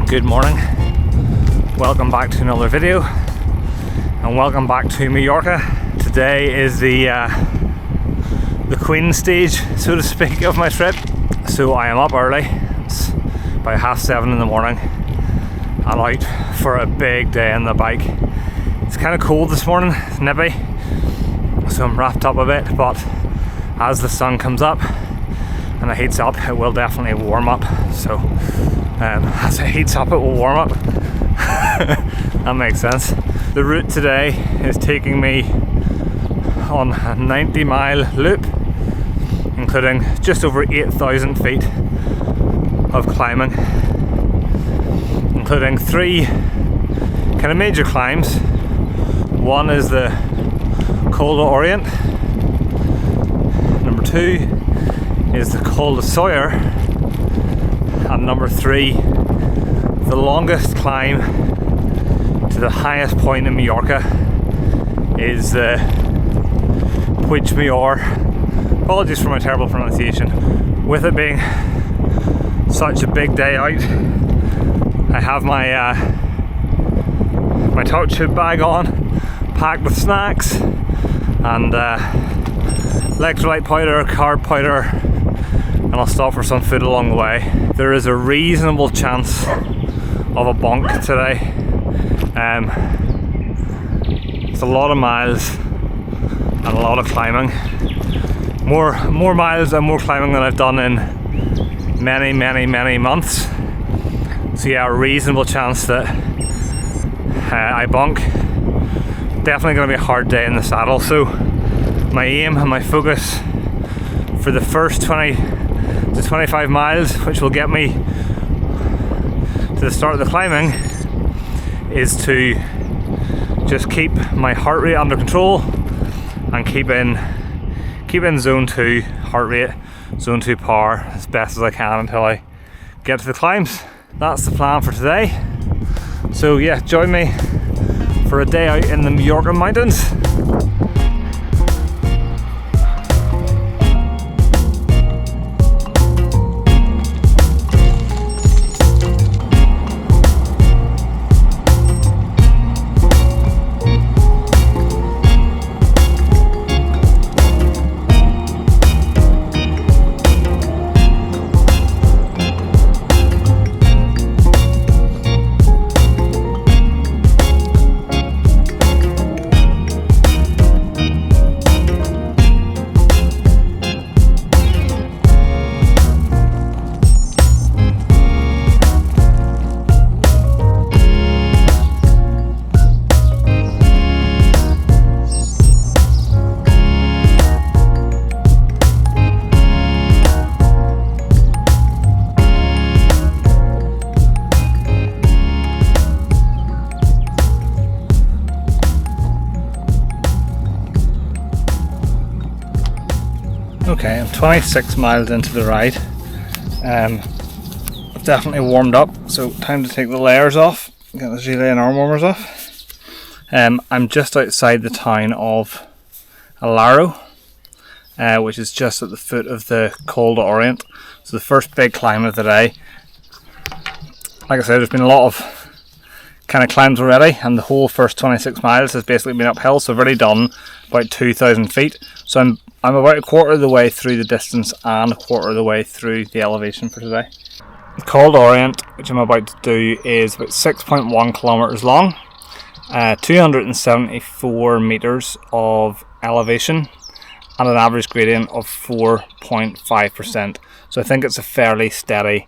Good morning, welcome back to another video, and welcome back to Mallorca. Today is the Queen stage, so to speak, of my trip. So I am up early, it's about 7:30 in the morning, and out for a big day on the bike. It's kind of cold this morning, it's nippy, so I'm wrapped up a bit, but as the sun comes up and it heats up, it will definitely warm up. So as it heats up, it will warm up. That makes sense. The route today is taking me on a 90-mile loop, including just over 8,000 feet of climbing, including 3 kind of major climbs. One is the Coll D'Orient, number 2 is the Coll de Soller, and number 3, the longest climb to the highest point in Mallorca, is the Puig Major. Apologies for my terrible pronunciation. With it being such a big day out, I have my my touch hood bag on, packed with snacks and electrolyte powder, carb powder, and I'll stop for some food along the way. There is a reasonable chance of a bonk today. It's a lot of miles and a lot of climbing. More miles and more climbing than I've done in many months. So yeah, a reasonable chance that I bonk. Definitely going to be a hard day in the saddle. So my aim and my focus for the first 20 to 25 miles, which will get me to the start of the climbing, is to just keep my heart rate under control and keep in zone 2 heart rate, zone 2 power as best as I can until I get to the climbs. That's the plan for today. So yeah, join me for a day out in the Mallorca mountains. Okay, I'm 26 miles into the ride. I've definitely warmed up, so time to take the layers off, get the gilet and arm warmers off. I'm just outside the town of Apparel, which is just at the foot of the Coll D'Orient. So the first big climb of the day. Like I said, there's been a lot of kind of climbs already, and the whole first 26 miles has basically been uphill, so I've already done about 2,000 feet. So I'm about a quarter of the way through the distance and a quarter of the way through the elevation for today. The Coll D'Orient, which I'm about to do, is about 6.1 kilometers long, 274 meters of elevation, and an average gradient of 4.5%. So I think it's a fairly steady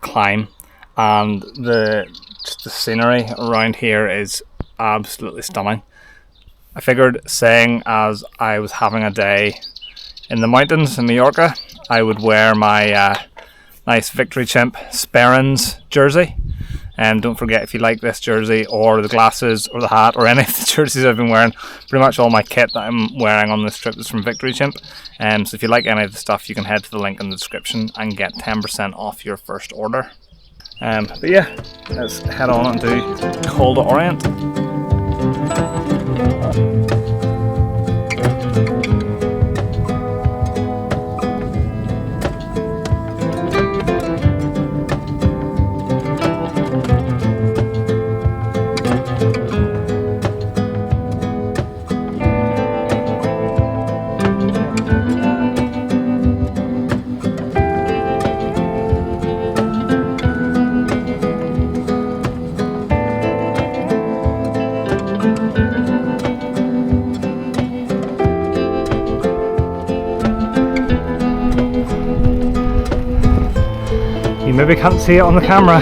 climb, and the scenery around here is absolutely stunning. I figured, saying as I was having a day in the mountains in Mallorca, I would wear my nice Victory Chimp Sperrins jersey. And don't forget, if you like this jersey or the glasses or the hat or any of the jerseys I've been wearing, pretty much all my kit that I'm wearing on this trip is from Victory Chimp. So if you like any of the stuff, you can head to the link in the description and get 10% off your first order. But yeah, let's head on and do Coll D'Orient. maybe can't see it on the camera,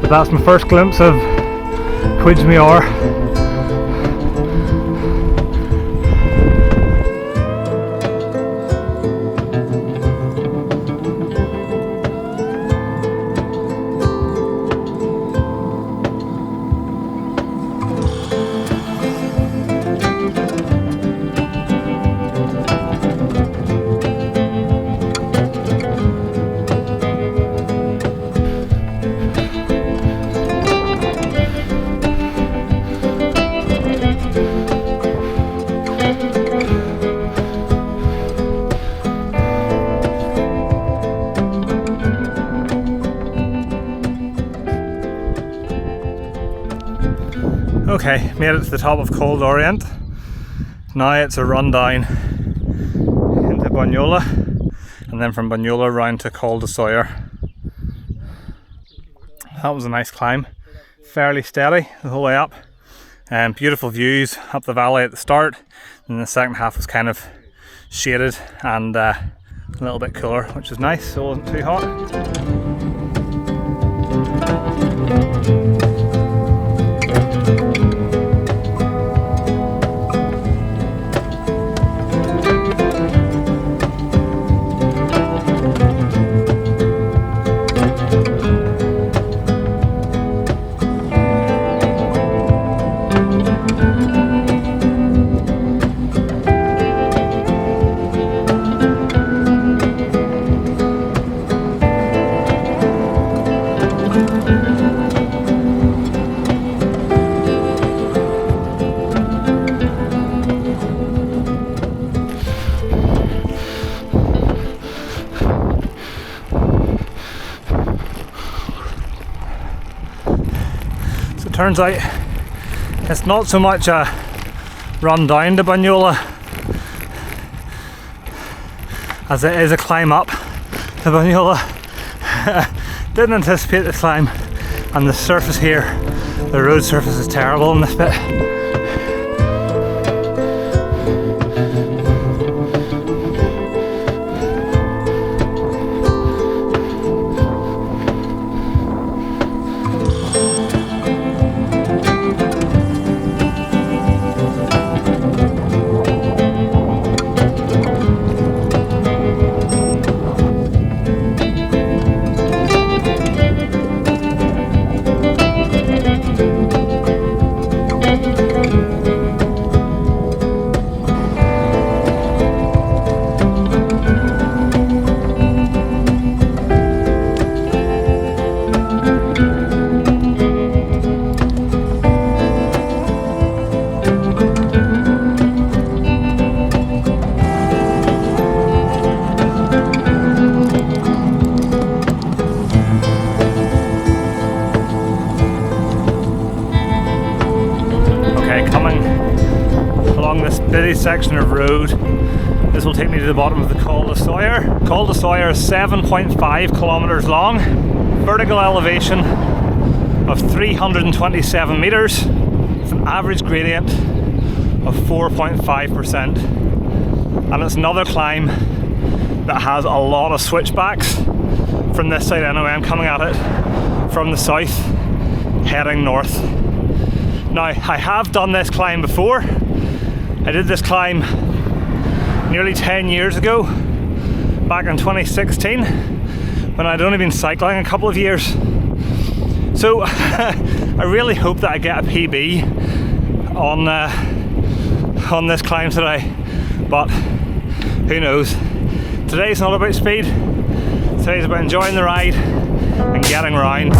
but that's my first glimpse of Puig Major. Okay, made it to the top of Coll D'Orient. Now it's a run down into Bunyola, and then from Bunyola round to Coll de Soller. That was a nice climb, fairly steady the whole way up, and beautiful views up the valley at the start, and the second half was kind of shaded and a little bit cooler, which was nice, so it wasn't too hot. Turns out it's not so much a run down to Bunyola as it is a climb up to Bunyola. Didn't anticipate the climb, and the surface here, the road surface is terrible in this bit. Busy section of road. This will take me to the bottom of the Coll de Soller. Coll de Soller is 7.5 kilometers long, vertical elevation of 327 meters, with an average gradient of 4.5%. And it's another climb that has a lot of switchbacks from this side anyway. I'm coming at it from the south, heading north. Now, I have done this climb before. I did this climb nearly 10 years ago, back in 2016, when I'd only been cycling a couple of years. So I really hope that I get a PB on this climb today, but who knows. Today's not about speed, today's about enjoying the ride and getting around.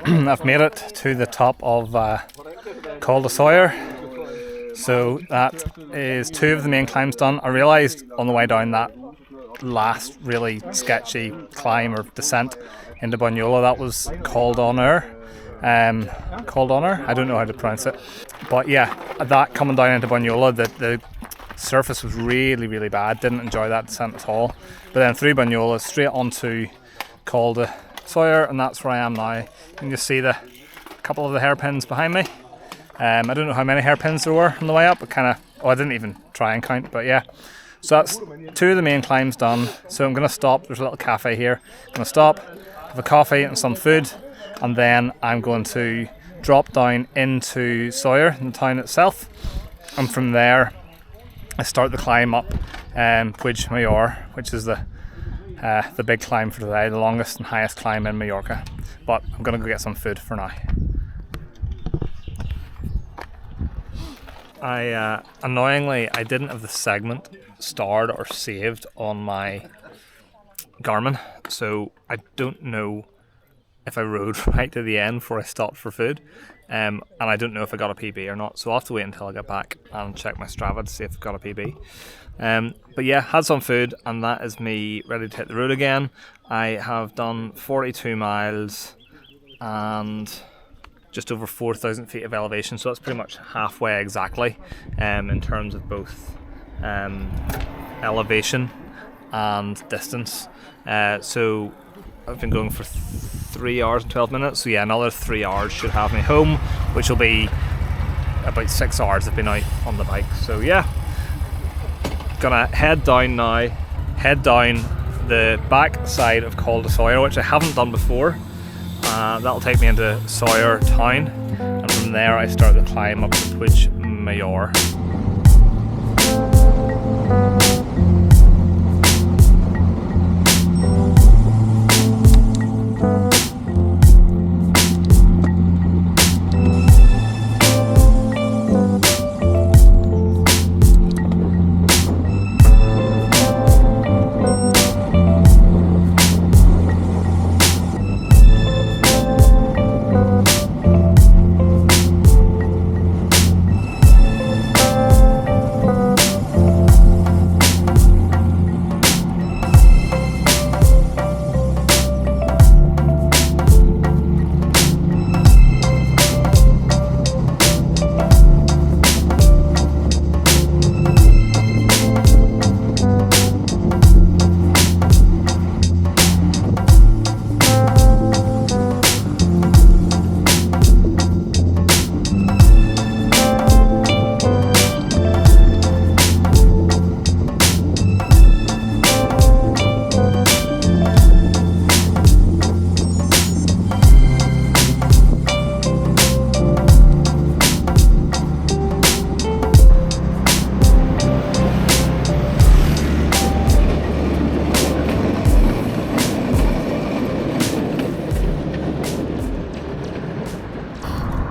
I've made it to the top of Coll de Soller. So that is 2 of the main climbs done. I realised on the way down that last really sketchy climb or descent into Bunyola, that was Coll D'Honor. Coll D'Honor, I don't know how to pronounce it. But yeah, that coming down into Bunyola, the surface was really, really bad. Didn't enjoy that descent at all. But then through Bunyola, straight onto Coll de Soller, and that's where I am now. You can just see the couple of the hairpins behind me. I don't know how many hairpins there were on the way up, but I didn't even try and count, but yeah. So that's 2 of the main climbs done. So I'm going to stop. There's a little cafe here. I'm going to stop, have a coffee and some food, and then I'm going to drop down into Soller, in the town itself. And from there, I start the climb up Puig Major, which is the big climb for today, the longest and highest climb in Mallorca. But I'm going to go get some food for now. Annoyingly, I didn't have the segment starred or saved on my Garmin, so I don't know if I rode right to the end before I stopped for food, and I don't know if I got a PB or not, so I'll have to wait until I get back and check my Strava to see if I got a PB. But yeah, had some food, and that is me ready to hit the road again. I have done 42 miles and just over 4,000 feet of elevation, so that's pretty much halfway exactly in terms of both elevation and distance. So I've been going for 3 hours and 12 minutes, so yeah, another 3 hours should have me home, which will be about 6 hours I've been out on the bike. So yeah, gonna head down now, head down the back side of Coll de Soller, which I haven't done before. That'll take me into Soller town, and from there I start the climb up to Puig Major.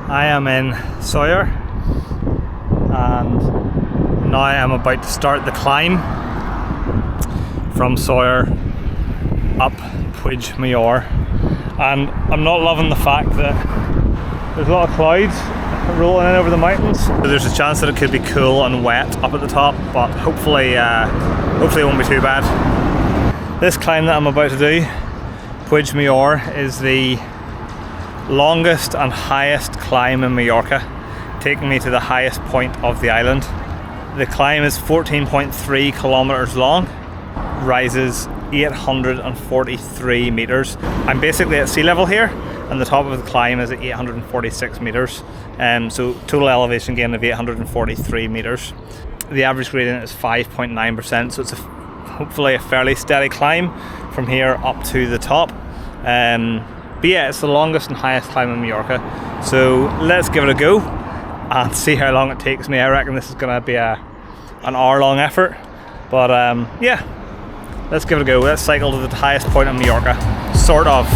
I am in Soller, and now I'm about to start the climb from Soller up Puig Major, and I'm not loving the fact that there's a lot of clouds rolling in over the mountains. So there's a chance that it could be cool and wet up at the top, but hopefully it won't be too bad. This climb that I'm about to do, Puig Major, is the longest and highest climb in Mallorca, taking me to the highest point of the island. The climb is 14.3 kilometers long, rises 843 meters. I'm basically at sea level here, and the top of the climb is at 846 meters. So total elevation gain of 843 meters. The average gradient is 5.9%, so it's hopefully a fairly steady climb from here up to the top. But yeah, it's the longest and highest climb in Mallorca, so let's give it a go and see how long it takes me. I reckon this is going to be an hour-long effort, but yeah, let's give it a go. Let's cycle to the highest point in Mallorca, sort of.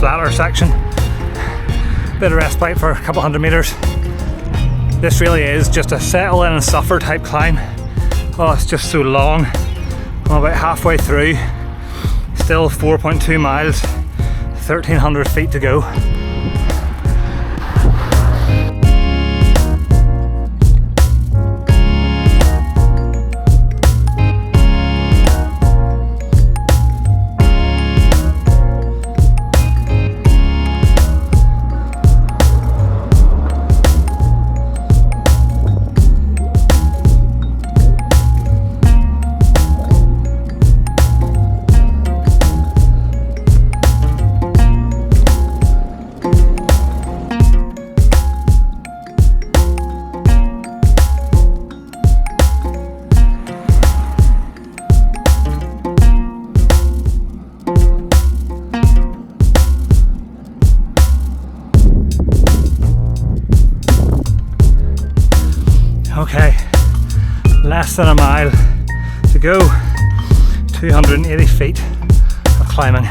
flatter section. Bit of respite for a couple hundred meters. This really is just a settle in and suffer type climb. Oh, it's just so long. I'm about halfway through. Still 4.2 miles, 1,300 feet to go. Okay, less than a mile to go, 280 feet of climbing,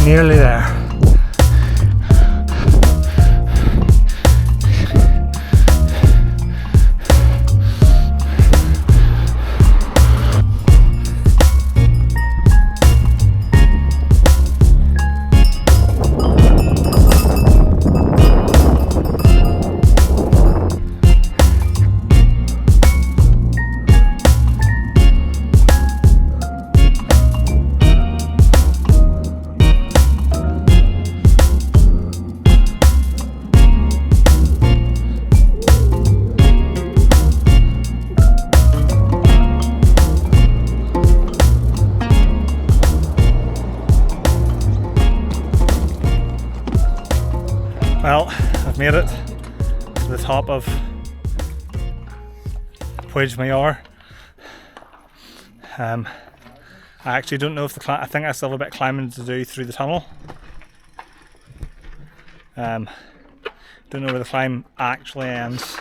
nearly there. Well, I've made it to the top of Puig Major. I actually don't know if I think I still have a bit of climbing to do through the tunnel. Don't know where the climb actually ends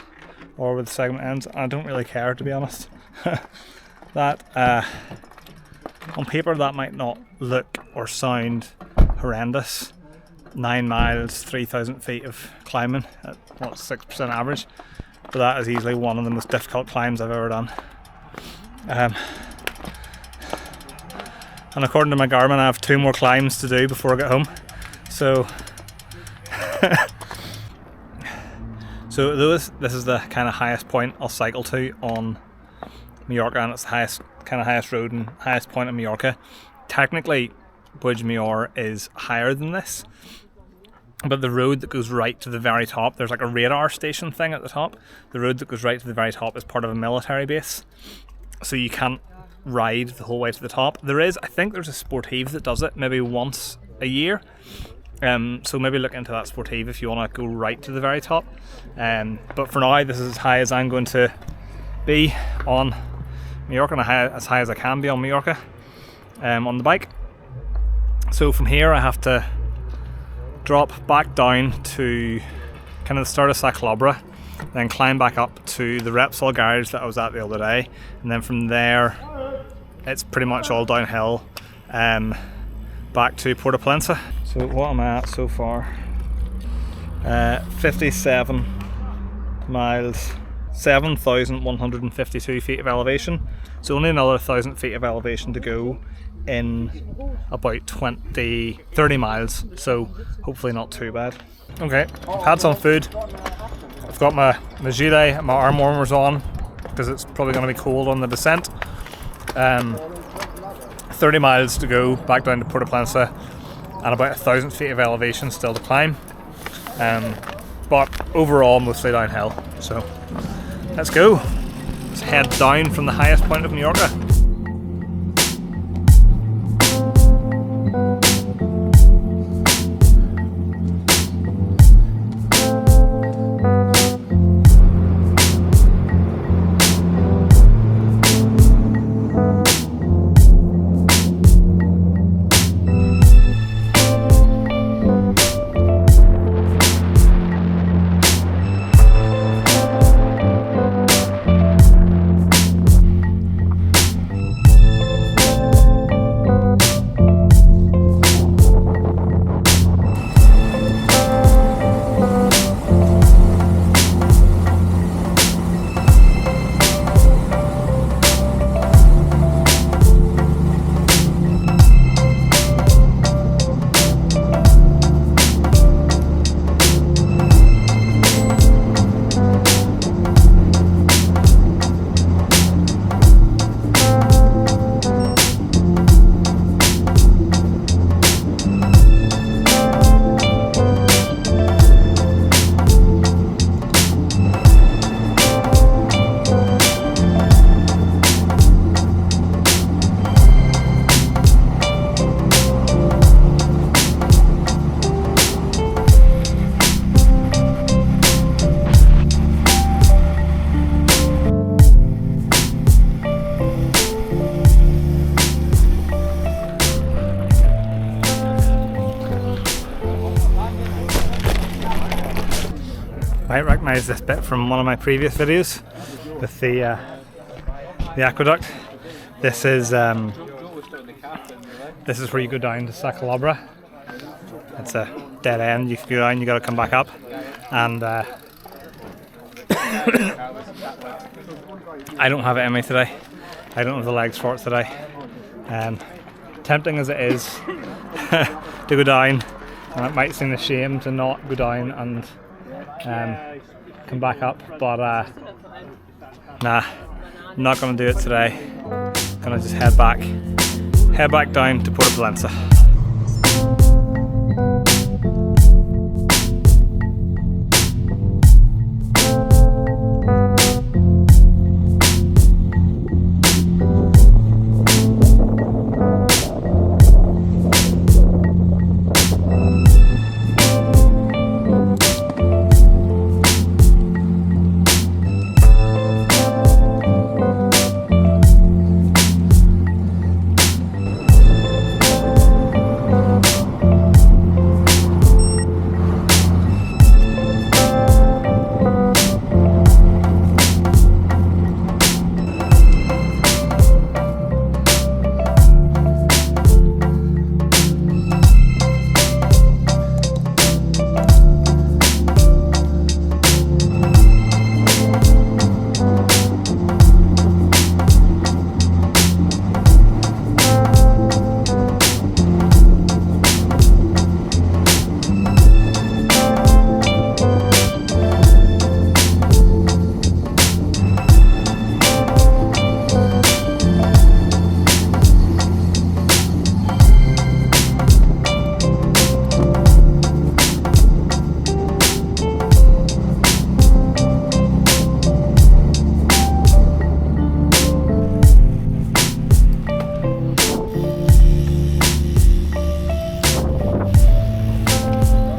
or where the segment ends. I don't really care, to be honest. That on paper that might not look or sound horrendous. 9 miles, 3,000 feet of climbing at what, 6% average, but that is easily one of the most difficult climbs I've ever done. And according to my Garmin, I have 2 more climbs to do before I get home. So, this is the kind of highest point I'll cycle to on Mallorca, and it's the highest road and highest point in Mallorca. Technically, Puig Major is higher than this, but the road that goes right to the very top, there's like a radar station thing at the top. The road that goes right to the very top is part of a military base, so you can't ride the whole way to the top. I think there's a sportive that does it maybe once a year, so maybe look into that sportive if you want to go right to the very top. But for now, this is as high as I'm going to be on Mallorca, and as high as I can be on Mallorca on the bike. So from here I have to drop back down to kind of the start of Saclobra, then climb back up to the Repsol garage that I was at the other day, and then from there it's pretty much all downhill back to Pollensa. So what am I at so far? 57 miles, 7,152 feet of elevation, so only another 1,000 feet of elevation to go in about 30 miles, so hopefully not too bad. Okay, I've had some food. I've got my gilet and my arm warmers on because it's probably going to be cold on the descent. 30 miles to go back down to Pollensa, and about 1,000 feet of elevation still to climb, but overall mostly downhill. So let's go. Let's head down from the highest point of Mallorca. recognise this bit from one of my previous videos with the aqueduct. This is where you go down to Sacalobra. It's a dead end. You go down, you got to come back up, and I don't have it in me today. I don't have the legs for it today. Tempting as it is to go down, and it might seem a shame to not go down and come back up, but nah, I'm not going to do it today. I'm going to just head back down to Pollensa.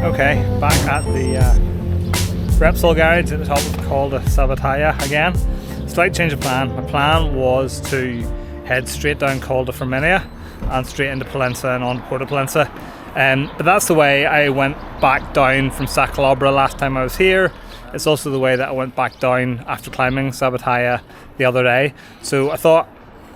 Okay, back at the Repsol garage at the top of Coll de Soller again. Slight change of plan. My plan was to head straight down Coll d'Orient and straight into Pollensa and on to Pollensa. But that's the way I went back down from Sacalobra last time I was here. It's also the way that I went back down after climbing Batalla the other day. So I thought,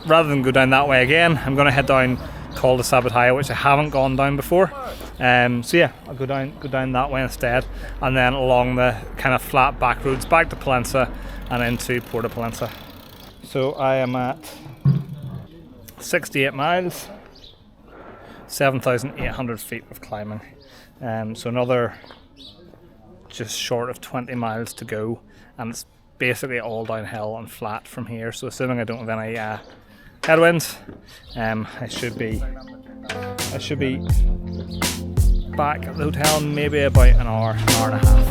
rather than go down that way again, I'm going to head down Coll de Soller, which I haven't gone down before. So yeah, I'll go down that way instead, and then along the kind of flat back roads back to Pollensa and into Pollensa. So I am at 68 miles, 7,800 feet of climbing. So another just short of 20 miles to go, and it's basically all downhill and flat from here. So assuming I don't have any headwinds, I should be back at the hotel in maybe about an hour and a half.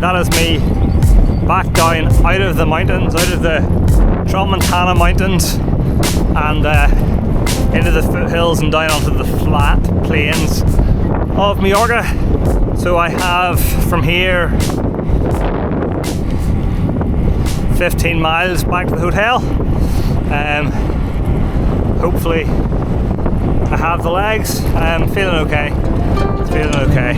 that is me back down out of the mountains, out of the Tramuntana mountains, and into the foothills and down onto the flat plains of Mallorca. So I have from here 15 miles back to the hotel. Hopefully I have the legs. I'm feeling okay. Feeling okay.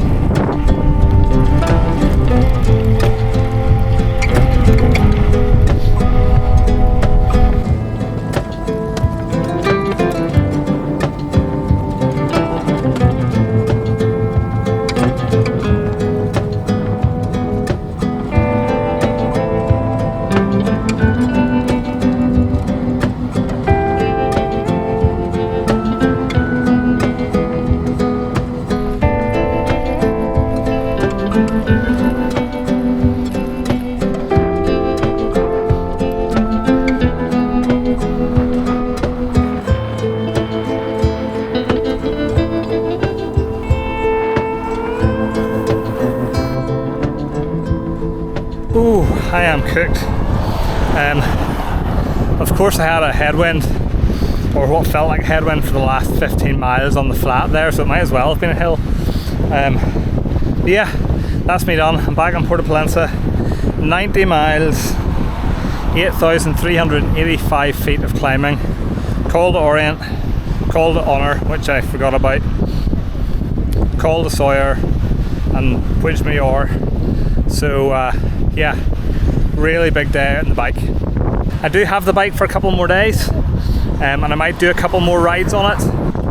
Ooh, I am cooked. Of course I had a headwind, or what felt like a headwind, for the last 15 miles on the flat there, so it might as well have been a hill. Yeah, that's me done. I'm back on Port of Pollensa, 90 miles, 8,385 feet of climbing, Coll D'Orient, Coll D'Honor, which I forgot about, Coll de Soller and Puig Major. So yeah, really big day on the bike. I do have the bike for a couple more days, and I might do a couple more rides on it,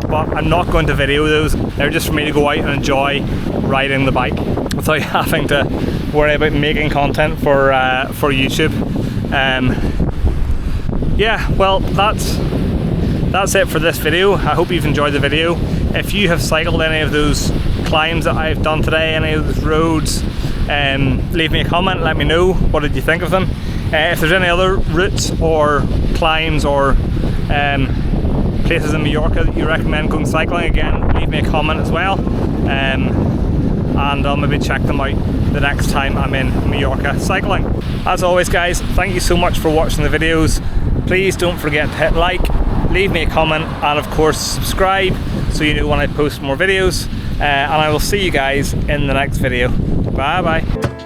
but I'm not going to video those. They're just for me to go out and enjoy riding the bike without having to worry about making content for YouTube. Yeah, well, that's it for this video. I hope you've enjoyed the video. If you have cycled any of those climbs that I've done today, any of those roads, leave me a comment, let me know what did you think of them. If there's any other routes or climbs or places in Mallorca that you recommend going cycling, again, leave me a comment as well, and I'll maybe check them out the next time I'm in Mallorca cycling. As always guys, thank you so much for watching the videos. Please don't forget to hit like, leave me a comment, and of course subscribe so you know when I post more videos, and I will see you guys in the next video. Bye bye.